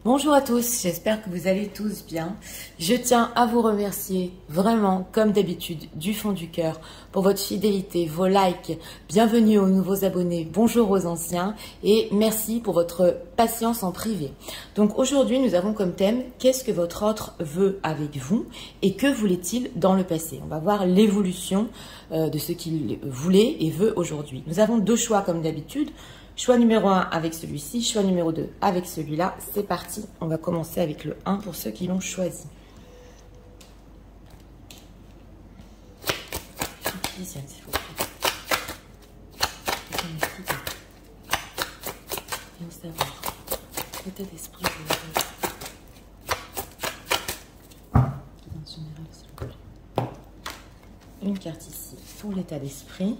Bonjour à tous, j'espère que vous allez tous bien. Je tiens à vous remercier vraiment, comme d'habitude, du fond du cœur, pour votre fidélité, vos likes. Bienvenue aux nouveaux abonnés, bonjour aux anciens et merci pour votre patience en privé. Donc aujourd'hui, nous avons comme thème « Qu'est-ce que votre autre veut avec vous et que voulait-il dans le passé ?» On va voir l'évolution de ce qu'il voulait et veut aujourd'hui. Nous avons deux choix comme d'habitude. Choix numéro 1 avec celui-ci, choix numéro 2 avec celui-là. C'est parti. On va commencer avec le 1 pour ceux qui l'ont choisi. S'il vous plaît. Savoir l'état d'esprit de une carte ici pour l'état d'esprit.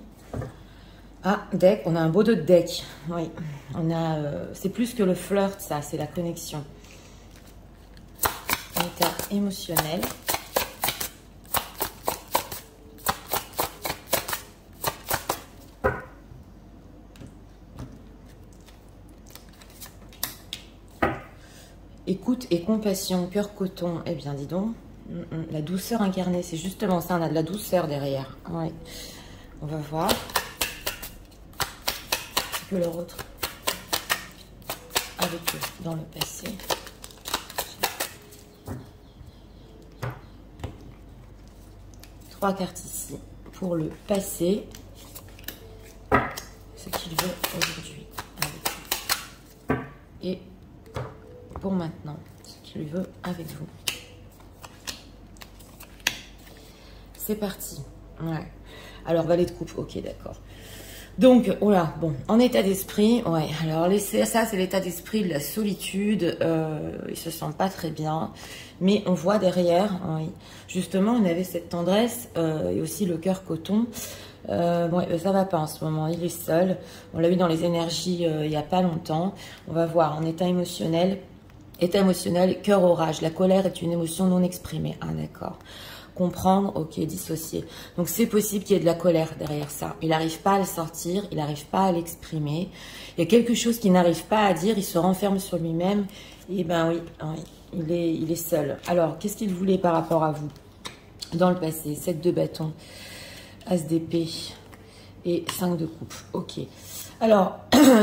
Ah, deck, on a un beau dos de deck. Oui, on a, c'est plus que le flirt, ça, c'est la connexion. État émotionnel. Écoute et compassion, cœur coton. Eh bien, dis donc, la douceur incarnée, c'est justement ça, on a de la douceur derrière. Oui, on va voir. Que leur autre avec eux dans le passé. Trois cartes ici pour le passé. Ce qu'il veut aujourd'hui avec vous. Et pour maintenant, ce qu'il veut avec vous. C'est parti. Ouais. Alors, valet de coupe. Ok, d'accord. Donc, voilà, bon, en état d'esprit, ouais, alors ça c'est l'état d'esprit de la solitude, ils se sentent pas très bien, mais on voit derrière, oui, justement, on avait cette tendresse et aussi le cœur coton, ouais, ça va pas en ce moment, il est seul, on l'a eu dans les énergies il y a pas longtemps, on va voir en état émotionnel, cœur orage, la colère est une émotion non exprimée, ah d'accord. Comprendre, ok, dissocier. Donc c'est possible qu'il y ait de la colère derrière ça. Il n'arrive pas à le sortir, il n'arrive pas à l'exprimer. Il y a quelque chose qu'il n'arrive pas à dire, il se renferme sur lui-même. Et ben oui, oui, il est seul. Alors, qu'est-ce qu'il voulait par rapport à vous dans le passé? 7 de bâton, As d'épée et 5 de coupe. Ok. Alors,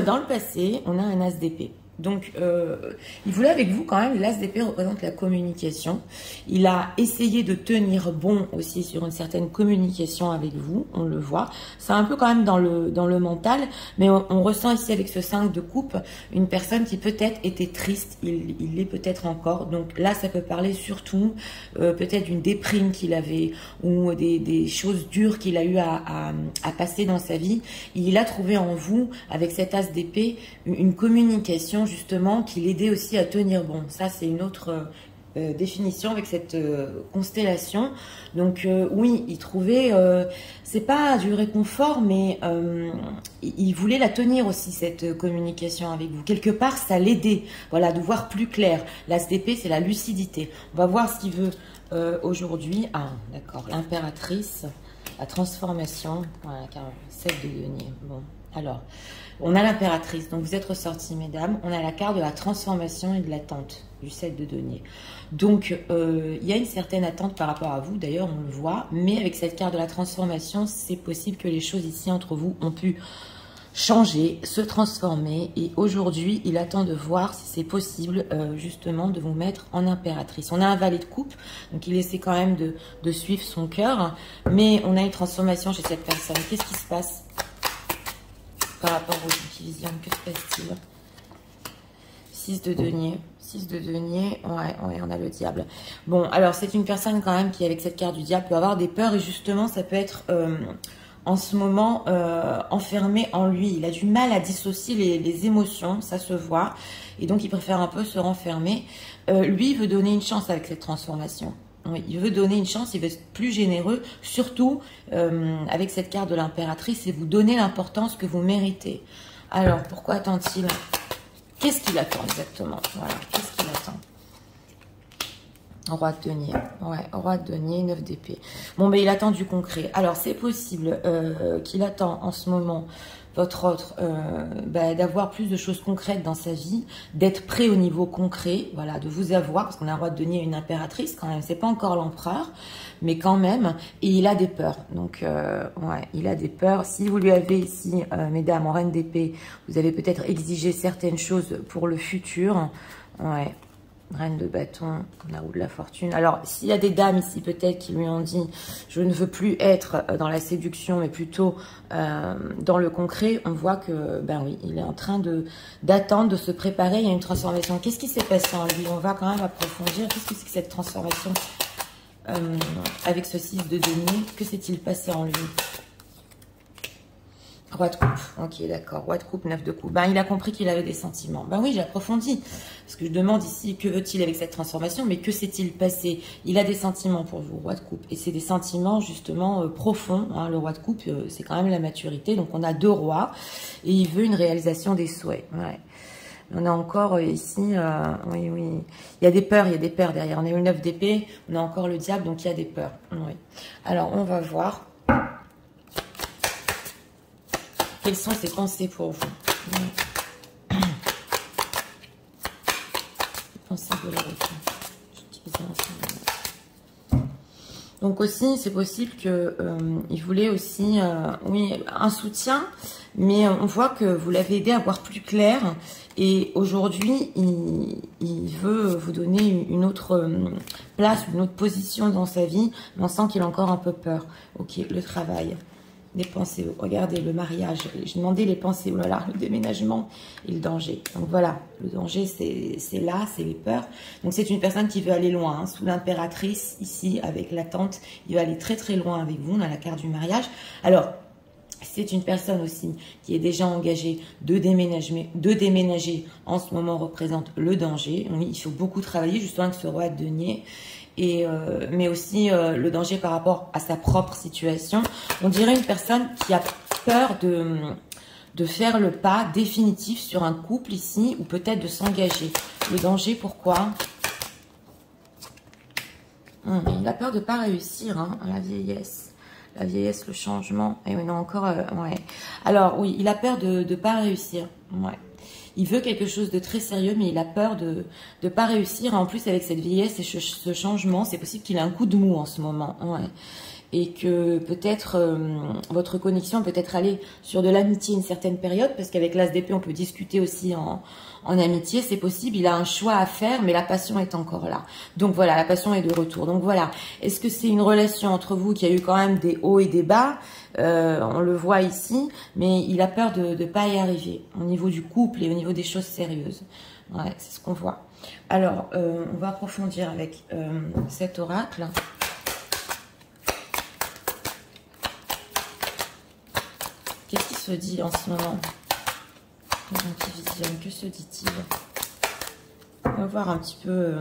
dans le passé, on a un As d'épée. Donc, il voulait avec vous quand même, l'As d'épée représente la communication. Il a essayé de tenir bon aussi sur une certaine communication avec vous, on le voit. C'est un peu quand même dans le mental, mais on ressent ici avec ce 5 de coupe, une personne qui peut-être était triste, il l'est peut-être encore. Donc là, ça peut parler surtout peut-être d'une déprime qu'il avait ou des choses dures qu'il a eu à passer dans sa vie. Il a trouvé en vous, avec cet As d'épée, une communication justement qui l'aidait aussi à tenir bon. Ça, c'est une autre définition avec cette constellation. Donc oui, il trouvait, c'est pas du réconfort, mais il voulait la tenir aussi, cette communication avec vous. Quelque part, ça l'aidait, voilà, de voir plus clair. L'As d'épée, c'est la lucidité. On va voir ce qu'il veut aujourd'hui. Ah, d'accord, l'impératrice, la transformation, voilà, 7 de denier. Bon, alors... On a l'impératrice, donc vous êtes ressortis, mesdames. On a la carte de la transformation et de l'attente du 7 de denier. Donc, il y a une certaine attente par rapport à vous, d'ailleurs, on le voit. Mais avec cette carte de la transformation, c'est possible que les choses ici entre vous ont pu changer, se transformer. Et aujourd'hui, il attend de voir si c'est possible, justement, de vous mettre en impératrice. On a un valet de coupe, donc il essaie quand même de suivre son cœur. Mais on a une transformation chez cette personne. Qu'est-ce qui se passe par rapport aux divisions? Que se passe-t-il? 6 de denier. 6 de denier, ouais, on a le diable. Bon, alors c'est une personne quand même qui, avec cette carte du diable, peut avoir des peurs. Et justement, ça peut être en ce moment enfermé en lui. Il a du mal à dissocier les émotions, ça se voit. Et donc, il préfère un peu se renfermer. Lui, il veut donner une chance avec cette transformation. Oui, il veut donner une chance, il veut être plus généreux, surtout avec cette carte de l'impératrice, et vous donner l'importance que vous méritez. Alors, pourquoi attend-il? Qu'est-ce qu'il attend exactement? Voilà, qu'est-ce qu'il attend? Roi de denier, ouais, roi de denier, 9 d'épée. Bon, mais il attend du concret. Alors, c'est possible qu'il attend en ce moment votre autre, d'avoir plus de choses concrètes dans sa vie, d'être prêt au niveau concret, voilà, de vous avoir, parce qu'on a le roi de denier une impératrice quand même, c'est pas encore l'empereur, mais quand même, et il a des peurs, donc ouais, il a des peurs. Si vous lui avez ici, mesdames, en reine d'épée, vous avez peut-être exigé certaines choses pour le futur, ouais. Reine de bâton, la roue de la fortune. Alors, s'il y a des dames ici peut-être qui lui ont dit « je ne veux plus être dans la séduction, mais plutôt dans le concret », on voit que, ben oui, il est en train d'attendre, de se préparer. Il y a une transformation. Qu'est-ce qui s'est passé en lui? On va quand même approfondir. Qu'est-ce que c'est que cette transformation avec ce 6 de denier? Que s'est-il passé en lui? Roi de coupe, ok, d'accord. Roi de coupe, 9 de coupe. Ben, il a compris qu'il avait des sentiments. Ben oui, j'ai approfondi. Parce que je demande ici, que veut-il avec cette transformation? Mais que s'est-il passé? Il a des sentiments pour vous, roi de coupe. Et c'est des sentiments, justement, profonds. Hein. Le roi de coupe, c'est quand même la maturité. Donc, on a 2 rois. Et il veut une réalisation des souhaits. Ouais. On a encore ici, oui, oui. Il y a des peurs derrière. On a eu le 9 d'épée. On a encore le diable, donc il y a des peurs. Oui. Alors, on va voir. Quelles sont ses pensées pour vous? Pensées douloureuses. Donc aussi, c'est possible que il voulait aussi, oui, un soutien, mais on voit que vous l'avez aidé à voir plus clair. Et aujourd'hui, il veut vous donner une autre place, une autre position dans sa vie, mais on sent qu'il a encore un peu peur. Ok, le travail. Les pensées, regardez le mariage, j'ai demandé les pensées, oh là là, le déménagement et le danger. Donc voilà, le danger c'est là, c'est les peurs. Donc c'est une personne qui veut aller loin, hein, sous l'impératrice ici avec la tante, il va aller très très loin avec vous, on a la carte du mariage. Alors, c'est une personne aussi qui est déjà engagée de déménager en ce moment représente le danger. Oui, il faut beaucoup travailler justement avec ce roi de denier. Et, mais aussi le danger par rapport à sa propre situation. On dirait une personne qui a peur de faire le pas définitif sur un couple ici, ou peut-être de s'engager. Le danger, pourquoi? Il a peur de ne pas réussir, hein, la vieillesse. La vieillesse, le changement. Et on a encore... ouais. Alors, oui, il a peur de ne pas réussir. Ouais. Il veut quelque chose de très sérieux, mais il a peur de ne pas réussir. En plus, avec cette vieillesse et ce changement, c'est possible qu'il ait un coup de mou en ce moment. Ouais. Et que peut-être votre connexion peut être allée sur de l'amitié une certaine période, parce qu'avec l'As d'épée, on peut discuter aussi en amitié, c'est possible. Il a un choix à faire, mais la passion est encore là. Donc voilà, la passion est de retour. Donc voilà, est-ce que c'est une relation entre vous qui a eu quand même des hauts et des bas? On le voit ici, mais il a peur de ne pas y arriver au niveau du couple et au niveau des choses sérieuses. Ouais, c'est ce qu'on voit. Alors, on va approfondir avec cet oracle. Qu'est-ce qui se dit en ce moment? Qui visionne, que se dit-il? On va voir un petit peu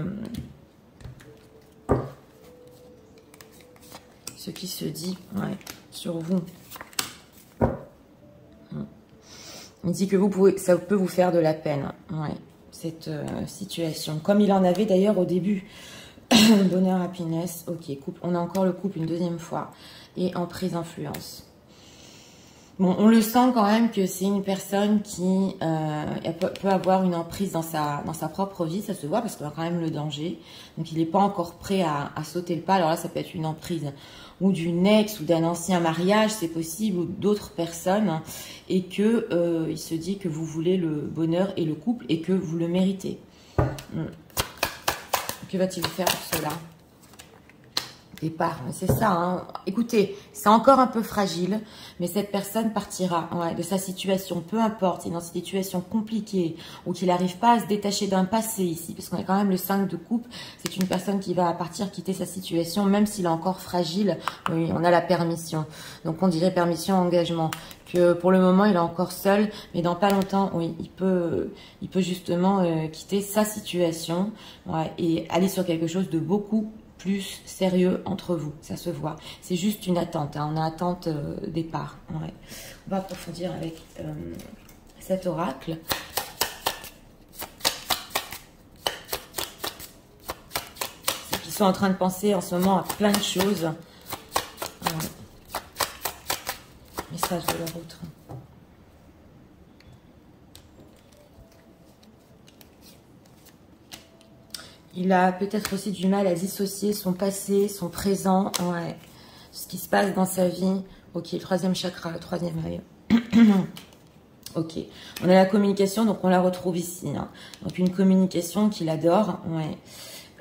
ce qui se dit, ouais, sur vous. Il dit que ça peut vous faire de la peine, ouais, cette situation. Comme il en avait d'ailleurs au début. Bonheur, happiness, ok, couple. On a encore le couple une deuxième fois. Et emprise, influence. Bon, on le sent quand même que c'est une personne qui peut avoir une emprise dans sa propre vie, ça se voit parce qu'il a quand même le danger. Donc il n'est pas encore prêt à sauter le pas. Alors là, ça peut être une emprise ou d'une ex ou d'un ancien mariage, c'est possible, ou d'autres personnes. Et que il se dit que vous voulez le bonheur et le couple et que vous le méritez. Que va-t-il faire pour cela? Départ, c'est ça, hein. Écoutez, c'est encore un peu fragile, mais cette personne partira, ouais, de sa situation, peu importe, il est dans une situation compliquée ou qu'il n'arrive pas à se détacher d'un passé ici, parce qu'on a quand même le 5 de coupe, c'est une personne qui va partir, quitter sa situation, même s'il est encore fragile, oui, on a la permission, donc on dirait permission, engagement, que pour le moment il est encore seul, mais dans pas longtemps, oui, il peut justement quitter sa situation, ouais, et aller sur quelque chose de beaucoup plus sérieux entre vous, ça se voit. C'est juste une attente, hein. On a attente départ. Ouais. On va approfondir avec cet oracle. C'est qu'ils sont en train de penser en ce moment à plein de choses. Ouais. Message de leur autre. Il a peut-être aussi du mal à dissocier son passé, son présent, ouais, ce qui se passe dans sa vie. Ok, le troisième chakra, le troisième œil. Ok, on a la communication, donc on la retrouve ici. Hein. Donc une communication qu'il adore, ouais.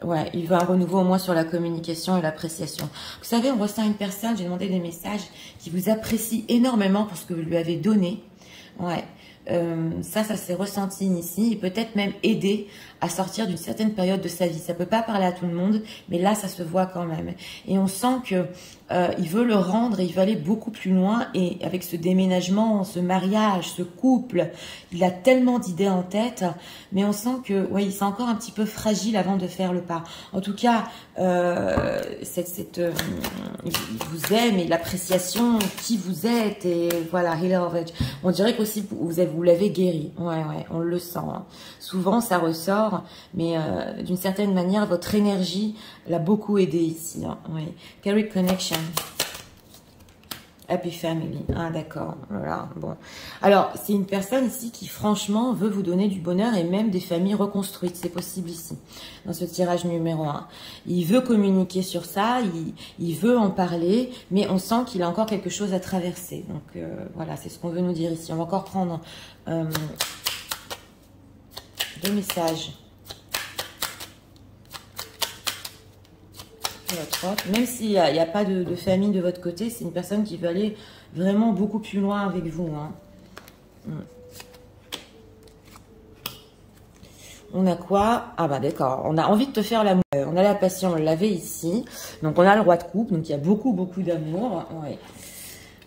Ouais, il veut un renouveau au moins sur la communication et l'appréciation. Vous savez, on ressent une personne, j'ai demandé des messages, qui vous apprécie énormément pour ce que vous lui avez donné. Ouais. Ça s'est ressenti ici. Il peut être même aider à sortir d'une certaine période de sa vie. Ça peut pas parler à tout le monde, mais là, ça se voit quand même. Et on sent que il veut le rendre et il veut aller beaucoup plus loin. Et avec ce déménagement, ce mariage, ce couple, il a tellement d'idées en tête, mais on sent que, ouais, il est encore un petit peu fragile avant de faire le pas. En tout cas, il vous aime et l'appréciation, qui vous êtes, et voilà, Healer of Edge. On dirait qu'aussi vous l'avez guéri. Ouais, on le sent. Hein. Souvent, ça ressort, mais d'une certaine manière, votre énergie l'a beaucoup aidé ici. Hein. Ouais. Carry Connection. Happy Family. Ah, d'accord. Voilà. Bon. Alors, c'est une personne ici qui, franchement, veut vous donner du bonheur et même des familles reconstruites. C'est possible ici, dans ce tirage numéro 1. Il veut communiquer sur ça, il veut en parler, mais on sent qu'il a encore quelque chose à traverser. Donc, voilà, c'est ce qu'on veut nous dire ici. On va encore prendre 2 messages. Même s'il n'y a pas de famille de votre côté, c'est une personne qui veut aller vraiment beaucoup plus loin avec vous. Hein. On a quoi? Ah bah d'accord, on a envie de te faire l'amour. On a la passion, on l'avait ici. Donc on a le roi de coupe, donc il y a beaucoup d'amour. Ouais.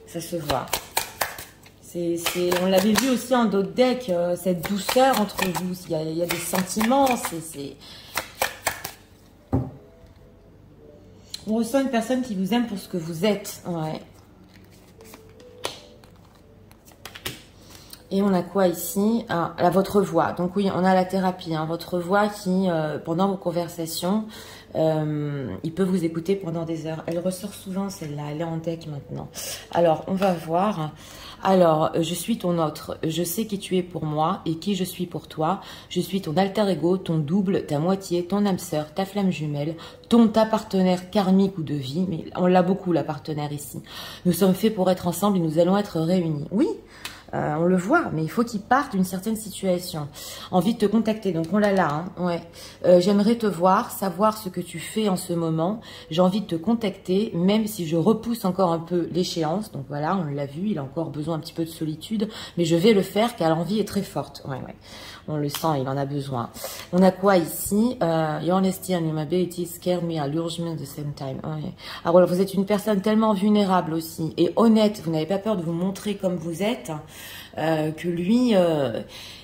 Ça se voit. On l'avait vu aussi en d'autres decks, cette douceur entre vous. Il y a des sentiments, On ressent une personne qui vous aime pour ce que vous êtes. Ouais. Et on a quoi ici? Votre voix. Donc oui, on a la thérapie. Hein, votre voix qui, pendant vos conversations, il peut vous écouter pendant des heures. Elle ressort souvent celle-là. Elle est en deck maintenant. Alors, on va voir. Alors, je suis ton autre. Je sais qui tu es pour moi et qui je suis pour toi. Je suis ton alter ego, ton double, ta moitié, ton âme sœur, ta flamme jumelle, ta partenaire karmique ou de vie. Mais on l'a beaucoup, la partenaire ici. Nous sommes faits pour être ensemble et nous allons être réunis. Oui. On le voit, mais il faut qu'il parte d'une certaine situation. Envie de te contacter, donc on l'a là. Hein, ouais. J'aimerais te voir, savoir ce que tu fais en ce moment. J'ai envie de te contacter, même si je repousse encore un peu l'échéance. Donc voilà, on l'a vu, il a encore besoin un petit peu de solitude, mais je vais le faire car l'envie est très forte. Ouais. On le sent, il en a besoin. On a quoi ici? Your honesty and your ability scare me at l'urgement at the same time. Ouais. Alors voilà, vous êtes une personne tellement vulnérable aussi et honnête. Vous n'avez pas peur de vous montrer comme vous êtes. Que lui,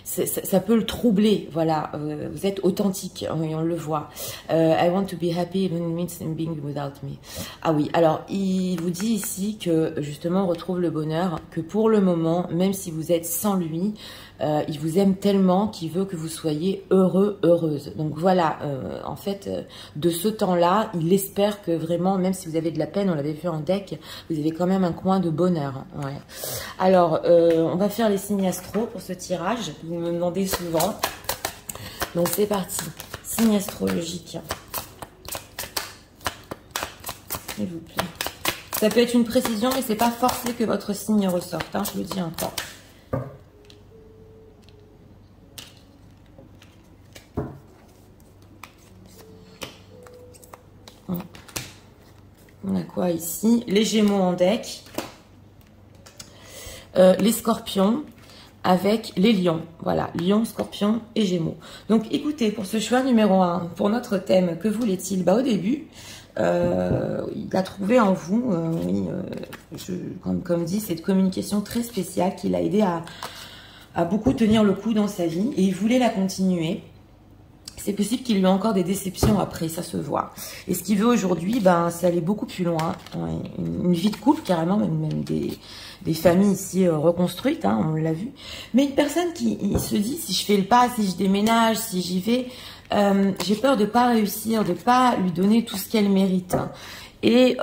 ça peut le troubler. Voilà, vous êtes authentique, oui, on le voit. I want to be happy even means being without me. Ah oui, alors il vous dit ici que justement on retrouve le bonheur, que pour le moment, même si vous êtes sans lui, il vous aime tellement qu'il veut que vous soyez heureux, heureuse. Donc voilà, en fait, de ce temps-là, il espère que vraiment, même si vous avez de la peine, on l'avait vu en deck, vous avez quand même un coin de bonheur. Ouais. Alors, on va faire les signes astro pour ce tirage. Vous me demandez souvent. Donc c'est parti. Signe astrologique. S'il vous plaît. Ça peut être une précision, mais c'est pas forcé que votre signe ressorte. Hein, je le dis encore. On a quoi ici? Les Gémeaux en deck. Les Scorpions avec les Lions. Voilà, Lion, Scorpion et Gémeaux. Donc écoutez, pour ce choix numéro 1, pour notre thème, que voulait-il? Bah, au début, il a trouvé en vous, comme dit, cette communication très spéciale qui l'a aidé à beaucoup tenir le coup dans sa vie et il voulait la continuer. C'est possible qu'il y ait encore des déceptions après, ça se voit. Et ce qu'il veut aujourd'hui, ben, c'est aller beaucoup plus loin. Ouais, une vie de couple, carrément, même des familles ici reconstruites, hein, on l'a vu. Mais une personne qui se dit, si je fais le pas, si je déménage, si j'y vais, j'ai peur de ne pas réussir, de ne pas lui donner tout ce qu'elle mérite. Et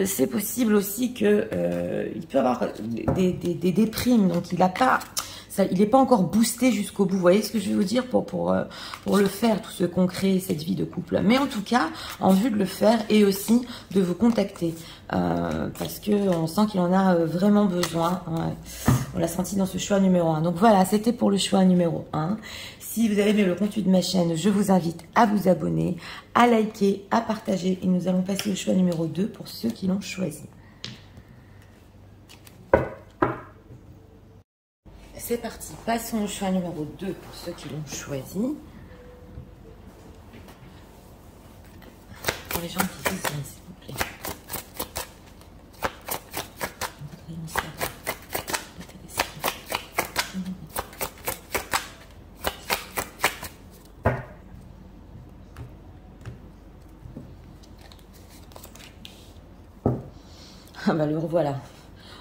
c'est possible aussi que il peut avoir des déprimes, donc il n'a pas... il n'est pas encore boosté jusqu'au bout. Vous voyez ce que je veux vous dire pour le faire, tout ce concret, cette vie de couple. Mais en tout cas, en vue de le faire et aussi de vous contacter. Parce qu'on sent qu'il en a vraiment besoin. Ouais. On l'a senti dans ce choix numéro 1. Donc voilà, c'était pour le choix numéro 1. Si vous avez aimé le contenu de ma chaîne, je vous invite à vous abonner, à liker, à partager. Et nous allons passer au choix numéro 2 pour ceux qui l'ont choisi. C'est parti, passons au choix numéro 2 pour ceux qui l'ont choisi. Pour les gens qui visionnent, s'il vous plaît. Ah bah le revoilà,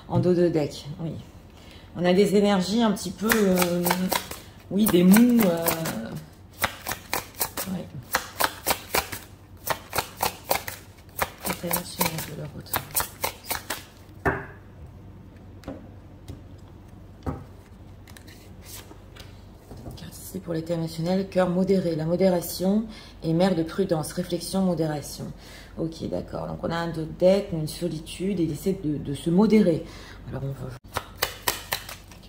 en dos de deck, oui. On a des énergies un petit peu, oui, des mous. Ouais. International de la route. Carte ici pour l'état émotionnel, cœur modéré, la modération et mère de prudence, réflexion, modération. Ok, d'accord. Donc on a un dos de deck, une solitude et il essaie de se modérer. Alors on va.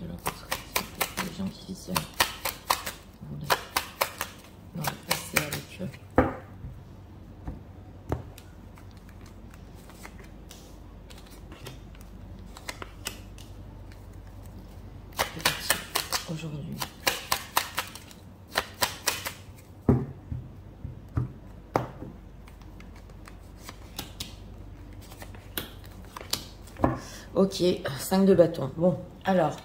Les gens qui visionnent. On va passer avec eux. C'est parti aujourd'hui. Ok, 5 de bâton. Bon, alors.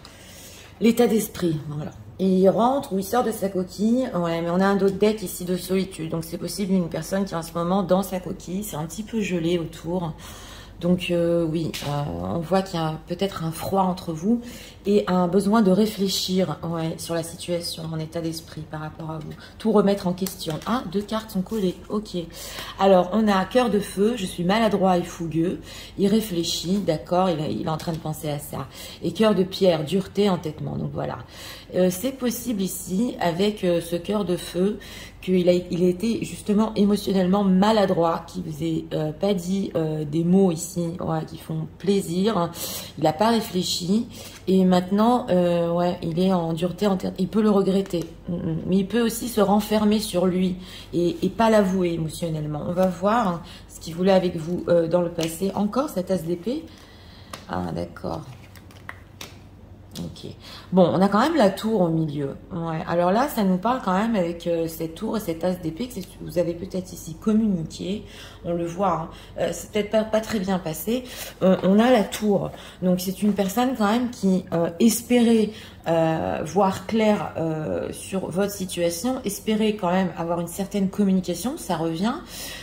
L'état d'esprit, voilà. Il rentre ou il sort de sa coquille. Ouais, mais on a un dos de deck ici de solitude. Donc, c'est possible une personne qui est en ce moment dans sa coquille. C'est un petit peu gelé autour. Donc, oui, on voit qu'il y a peut-être un froid entre vous et un besoin de réfléchir sur la situation, mon état d'esprit par rapport à vous. Tout remettre en question. Ah, 2 cartes sont collées. Ok. Alors, on a cœur de feu. Je suis maladroit et fougueux. Il réfléchit, d'accord. Il est en train de penser à ça. Et cœur de pierre, dureté, entêtement. Donc, voilà. C'est possible ici, avec ce cœur de feu, qu'il a été justement émotionnellement maladroit, qui vous ait pas dit des mots ici qui font plaisir. Il n'a pas réfléchi et maintenant il est en dureté, il peut le regretter, mais il peut aussi se renfermer sur lui et pas l'avouer émotionnellement. On va voir ce qu'il voulait avec vous dans le passé. Encore cette as d'épée. Ah d'accord. Ok. Bon, on a quand même la tour au milieu. Ouais. Alors là, ça nous parle quand même avec cette tour et cette as d'épée que vous avez peut-être ici communiqué. On le voit. Hein. C'est peut-être pas très bien passé. On a la tour. Donc, c'est une personne quand même qui espérait voir clair sur votre situation, espérait quand même avoir une certaine communication, ça revient.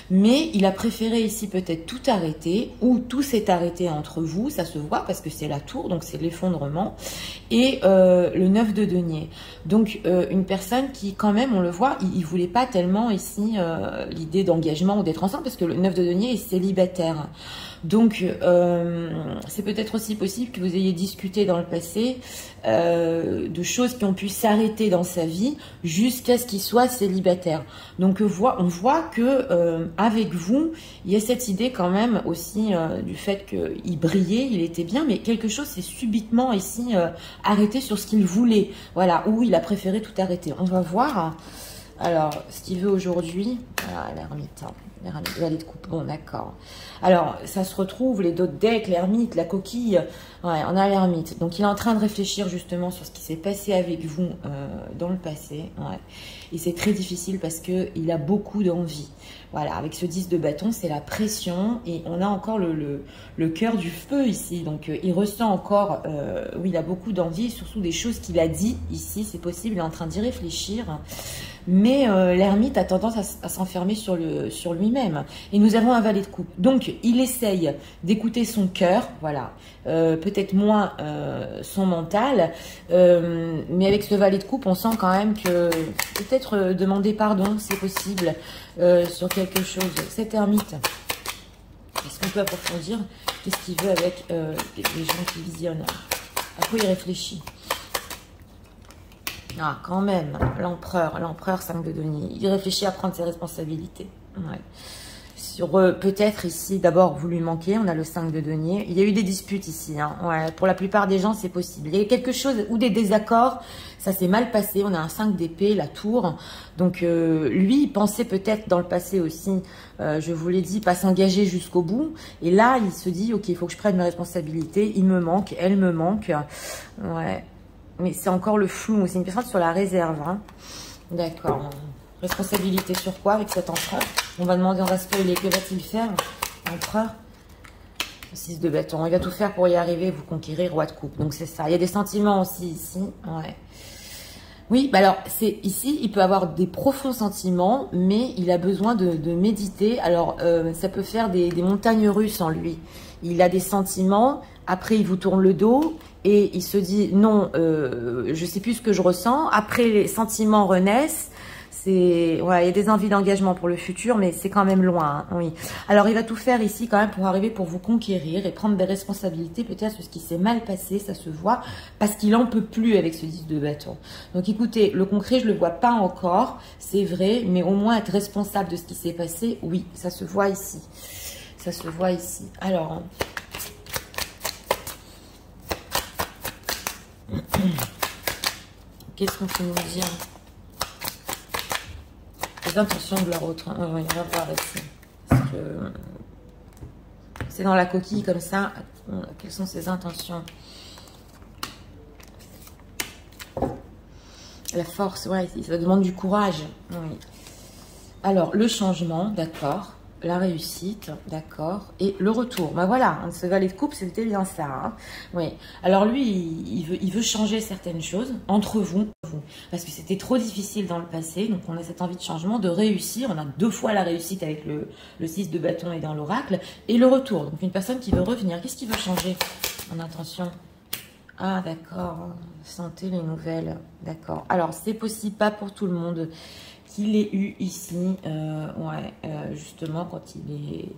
Mais il a préféré ici peut-être tout arrêter ou tout s'est arrêté entre vous. Ça se voit parce que c'est la tour, donc c'est l'effondrement. Et le 9 de denier. Donc, une personne qui, quand même, on le voit, il voulait pas tellement ici l'idée d'engagement ou d'être ensemble parce que le 9 de denier est célibataire. Donc, c'est peut-être aussi possible que vous ayez discuté dans le passé de choses qui ont pu s'arrêter dans sa vie jusqu'à ce qu'il soit célibataire. Donc, on voit que avec vous, il y a cette idée quand même aussi du fait qu'il brillait, il était bien, mais quelque chose s'est subitement ici arrêté sur ce qu'il voulait. Voilà, où il a préféré tout arrêter. On va voir. Alors, ce qu'il veut aujourd'hui, l'ermite, valet de coupe, bon d'accord. Alors, ça se retrouve, les dos de deck, l'ermite, la coquille, ouais, on a l'ermite. Donc, il est en train de réfléchir justement sur ce qui s'est passé avec vous dans le passé, ouais. Et c'est très difficile parce qu'il a beaucoup d'envie. Voilà, avec ce 10 de bâton, c'est la pression et on a encore le cœur du feu ici. Donc, il ressent encore, oui, il a beaucoup d'envie, surtout des choses qu'il a dit ici, c'est possible, il est en train d'y réfléchir. Mais l'ermite a tendance à s'enfermer sur lui-même. Et nous avons un valet de coupe. Donc, il essaye d'écouter son cœur, voilà, peut-être moins son mental. Mais avec ce valet de coupe, on sent quand même que peut-être demander pardon, c'est possible, sur quelque chose. Cette ermite, est-ce qu'on peut approfondir? Qu'est-ce qu'il veut avec les gens qui visionnent? À quoi il réfléchit? Ah, quand même, l'empereur 5 de denier. Il réfléchit à prendre ses responsabilités. Ouais. Sur peut-être ici, d'abord, vous lui manquez, on a le 5 de denier. Il y a eu des disputes ici, hein. Ouais, pour la plupart des gens, c'est possible. Il y a eu quelque chose, ou des désaccords, ça s'est mal passé. On a un 5 d'épée, la tour. Donc, lui, il pensait peut-être dans le passé aussi, je vous l'ai dit, pas s'engager jusqu'au bout. Et là, il se dit, ok, il faut que je prenne mes responsabilités. Il me manque, elle me manque. Ouais. Mais c'est encore le flou, c'est une personne sur la réserve. Hein. D'accord. Responsabilité sur quoi avec cet empereur? On va demander, on va spoiler. Que va-t-il faire, l'empereur? 6 de bâton. Il va tout faire pour y arriver, vous conquérir, roi de coupe. Donc c'est ça. Il y a des sentiments aussi ici. Ouais. Oui, bah alors, c'est ici, il peut avoir des profonds sentiments, mais il a besoin de méditer. Alors, ça peut faire des montagnes russes en lui. Il a des sentiments, après il vous tourne le dos, et il se dit, non, je sais plus ce que je ressens. Après, les sentiments renaissent. Ouais, il y a des envies d'engagement pour le futur, mais c'est quand même loin, hein, oui. Alors, il va tout faire ici quand même pour arriver, pour vous conquérir et prendre des responsabilités, peut-être sur ce qui s'est mal passé, ça se voit, parce qu'il en peut plus avec ce 10 de bâton. Donc, écoutez, le concret, je le vois pas encore, c'est vrai, mais au moins être responsable de ce qui s'est passé, oui, ça se voit ici. Ça se voit ici. Alors... Qu'est-ce qu'on peut nous dire? Les intentions de leur autre. Hein. On va voir ici. Parce que c'est dans la coquille comme ça. Quelles sont ses intentions? La force, ouais, ça demande du courage. Oui. Alors, le changement, d'accord. La réussite, d'accord. Et le retour. Ben voilà, ce valet de coupe, c'était bien ça. Hein. Oui. Alors lui, il veut changer certaines choses entre vous. Parce que c'était trop difficile dans le passé. Donc on a cette envie de changement, de réussir. On a 2 fois la réussite avec le 6 de bâton et dans l'oracle. Et le retour. Donc une personne qui veut revenir. Qu'est-ce qui veut changer en intention? Ah d'accord. Sentez les nouvelles. D'accord. Alors c'est possible, pas pour tout le monde. Qu'il ait eu ici, justement, quand il est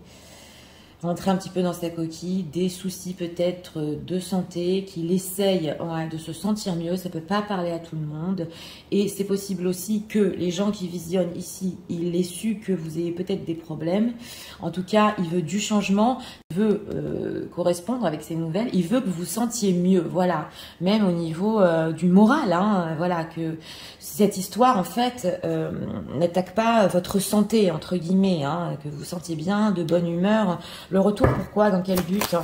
rentré un petit peu dans sa coquille, des soucis peut-être de santé, qu'il essaye de se sentir mieux, ça ne peut pas parler à tout le monde, et c'est possible aussi que les gens qui visionnent ici, il ait su que vous ayez peut-être des problèmes, en tout cas, il veut du changement, il veut correspondre avec ces nouvelles, il veut que vous sentiez mieux, voilà, même au niveau du moral, hein, voilà, que cette histoire, en fait, n'attaque pas votre santé, entre guillemets, hein, que vous sentiez bien, de bonne humeur. Le retour, pourquoi? Dans quel but?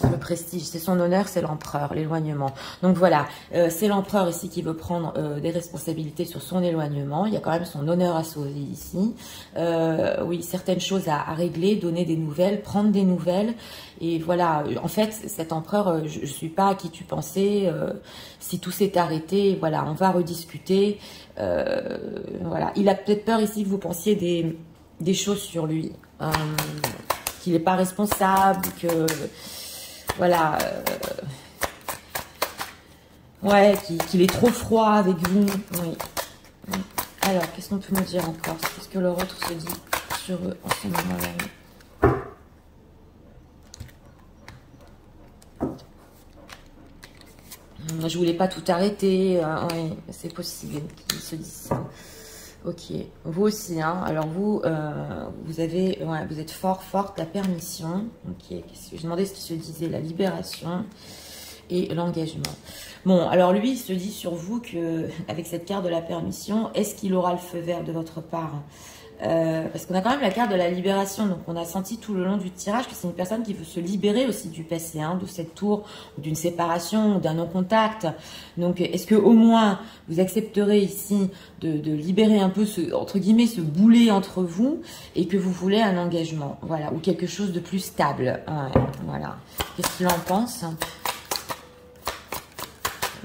Le prestige, c'est son honneur, c'est l'empereur, l'éloignement. Donc voilà, c'est l'empereur ici qui veut prendre des responsabilités sur son éloignement. Il y a quand même son honneur à sauver ici. Oui, certaines choses à régler, donner des nouvelles, prendre des nouvelles. Et voilà, en fait, cet empereur, je ne suis pas à qui tu pensais. Si tout s'est arrêté, voilà, on va rediscuter. Voilà, il a peut-être peur ici que vous pensiez des choses sur lui. Qu'il n'est pas responsable, que... Voilà, ouais, qu'il est trop froid avec vous. Oui. Alors, qu'est-ce qu'on peut nous dire encore? Qu'est-ce que leur autre se dit sur eux en ce moment-là? Je voulais pas tout arrêter. Oui, c'est possible qu'ils se disent ça. Ok, vous aussi, hein. Alors vous, vous êtes forte, la permission. Ok, je demandais ce qui se disait, la libération et l'engagement. Bon, alors lui, il se dit sur vous que avec cette carte de la permission, est-ce qu'il aura le feu vert de votre part? Parce qu'on a quand même la carte de la libération, donc on a senti tout le long du tirage que c'est une personne qui veut se libérer aussi du passé, hein, de cette tour, d'une séparation, d'un non-contact. Donc est-ce que au moins vous accepterez ici de libérer un peu entre guillemets ce boulet entre vous et que vous voulez un engagement, voilà, ou quelque chose de plus stable, ouais, voilà. Qu'est-ce qu'il en pense?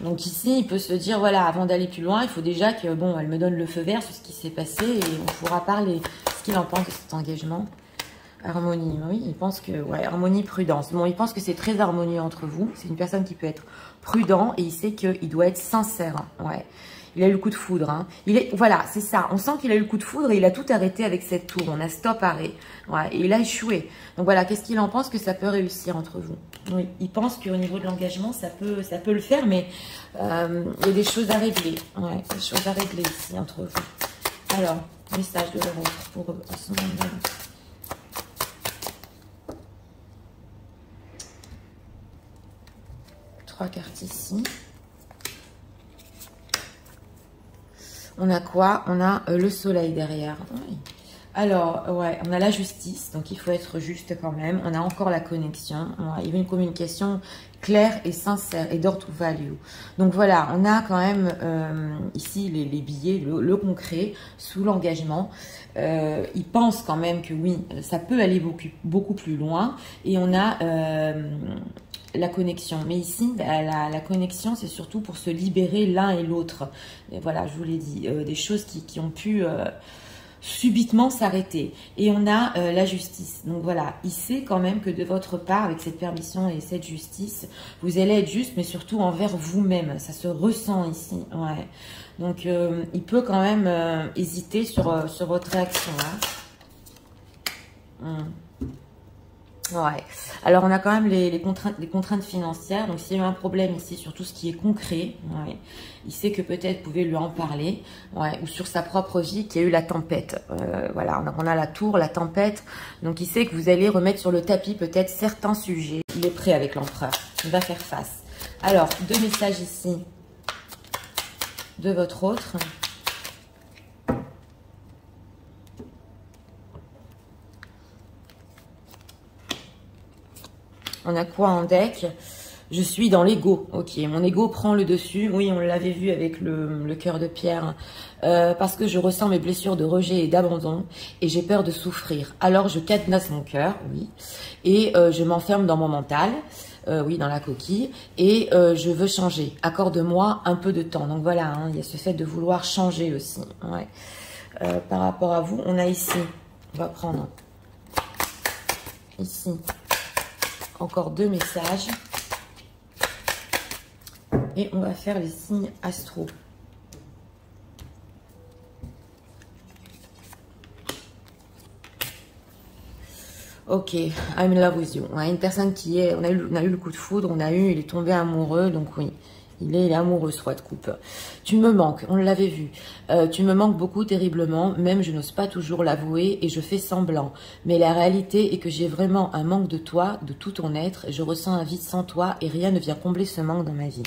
Donc ici, il peut se dire, voilà, avant d'aller plus loin, il faut déjà que, bon, elle me donne le feu vert sur ce qui s'est passé et on pourra parler ce qu'il en pense de cet engagement. Harmonie, oui, il pense que, ouais, harmonie, prudence. Bon, il pense que c'est très harmonieux entre vous. C'est une personne qui peut être prudent et il sait qu'il doit être sincère, ouais. Il a eu le coup de foudre. Hein. Voilà, c'est ça. On sent qu'il a eu le coup de foudre et il a tout arrêté avec cette tour. On a stop arrêt. Ouais, et il a échoué. Donc voilà, qu'est-ce qu'il en pense que ça peut réussir entre vous? Oui, il pense qu'au niveau de l'engagement, ça peut le faire, mais il y a des choses à régler. Ouais, des choses à régler ici entre vous. Alors, message de leur autre pour eux en ce moment. Trois cartes ici. On a quoi? On a le soleil derrière. Oui. Alors, ouais, on a la justice, donc il faut être juste quand même. On a encore la connexion. Il y a une communication claire et sincère et d'or to value. Donc voilà, on a quand même ici les billets, le concret, sous l'engagement. Il pense quand même que oui, ça peut aller beaucoup plus loin. Et on a la connexion. Mais ici, la connexion, c'est surtout pour se libérer l'un et l'autre. Voilà, je vous l'ai dit, des choses qui ont pu subitement s'arrêter. Et on a la justice. Donc voilà, il sait quand même que de votre part, avec cette permission et cette justice, vous allez être juste, mais surtout envers vous-même. Ça se ressent ici. Ouais. Donc, il peut quand même hésiter sur votre réaction. Hein. Ouais. Alors, on a quand même les contraintes financières. Donc, s'il y a un problème ici sur tout ce qui est concret, ouais, il sait que peut-être vous pouvez lui en parler. Ouais, ou sur sa propre vie, qu'il y a eu la tempête. Voilà, on a la tour, la tempête. Donc, il sait que vous allez remettre sur le tapis peut-être certains sujets. Il est prêt avec l'empereur. Il va faire face. Alors, deux messages ici de votre autre. On a quoi en deck? Je suis dans l'ego. Ok, mon ego prend le dessus. Oui, on l'avait vu avec le cœur de pierre. Parce que je ressens mes blessures de rejet et d'abandon. Et j'ai peur de souffrir. Alors, je cadenasse mon cœur, oui. Et je m'enferme dans mon mental. Oui, dans la coquille. Et je veux changer. Accorde-moi un peu de temps. Donc voilà, hein, il y a ce fait de vouloir changer aussi. Ouais. Par rapport à vous, on a ici, on va prendre ici. Encore deux messages. Et on va faire les signes astro. Ok, I'm in love with you. On a une personne qui est... On a eu le coup de foudre, il est tombé amoureux, donc oui. Il est amoureux, ce roi de coupe. Tu me manques, on l'avait vu. Tu me manques beaucoup terriblement, même je n'ose pas toujours l'avouer et je fais semblant. Mais la réalité est que j'ai vraiment un manque de toi, de tout ton être. Je ressens un vide sans toi et rien ne vient combler ce manque dans ma vie.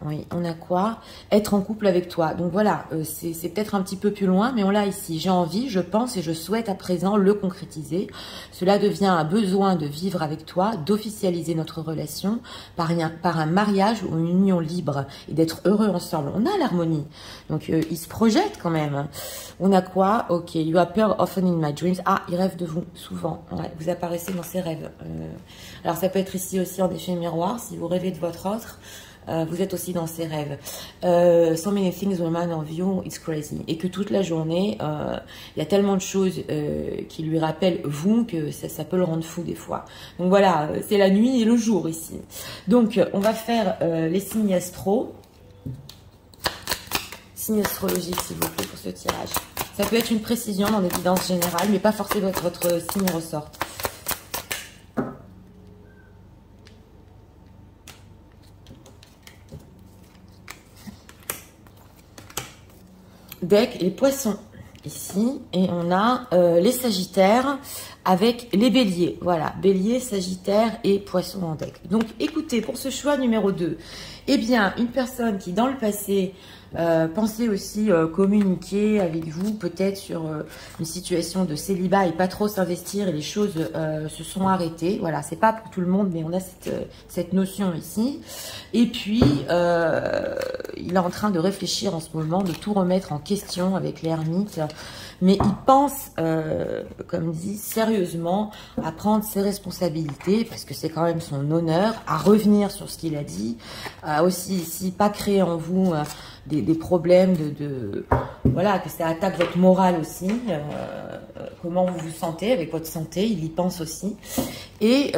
Oui, on a quoi? Être en couple avec toi. Donc voilà, c'est peut-être un petit peu plus loin, mais on l'a ici. J'ai envie, je pense et je souhaite à présent le concrétiser. Cela devient un besoin de vivre avec toi, d'officialiser notre relation par un mariage ou une union libre et d'être heureux ensemble. On a l'harmonie. Donc, il se projette quand même. On a quoi? Ok, you appear often in my dreams. Ah, il rêve de vous, souvent. Ouais, vous apparaissez dans ses rêves. Alors, ça peut être ici aussi en effet miroir, si vous rêvez de votre autre. Vous êtes aussi dans ses rêves. So many things remind of you, it's crazy. Et que toute la journée, il y a tellement de choses qui lui rappellent vous que ça peut le rendre fou des fois. Donc voilà, c'est la nuit et le jour ici. Donc on va faire les signes astro. Signes astrologiques s'il vous plaît pour ce tirage. Ça peut être une précision dans l'évidence générale, mais pas forcément votre signe ressorte. Deck, les poissons ici, et on a les sagittaires avec les béliers. Voilà, bélier, sagittaire et poissons en deck. Donc écoutez, pour ce choix numéro 2, eh bien, une personne qui dans le passé pensait aussi communiquer avec vous peut-être sur une situation de célibat et pas trop s'investir et les choses se sont arrêtées. Voilà, c'est pas pour tout le monde, mais on a cette notion ici. Et puis, il est en train de réfléchir en ce moment, de tout remettre en question avec l'ermite. mais il pense, comme dit, sérieusement à prendre ses responsabilités, parce que c'est quand même son honneur, à revenir sur ce qu'il a dit, à aussi ici pas créer en vous des problèmes voilà, que ça attaque votre morale aussi, comment vous vous sentez avec votre santé, il y pense aussi. Et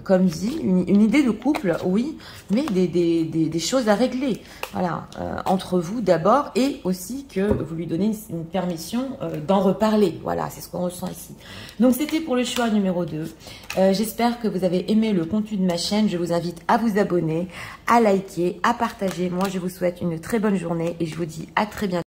comme dit, une idée de couple, oui, mais des choses à régler, voilà, entre vous d'abord, et aussi que vous lui donnez une permission d'en reparler, voilà, c'est ce qu'on ressent ici. Donc c'était pour le choix numéro 2. J'espère que vous avez aimé le contenu de ma chaîne, je vous invite à vous abonner, à liker, à partager. Moi je vous souhaite une très bonne journée et je vous dis à très bientôt.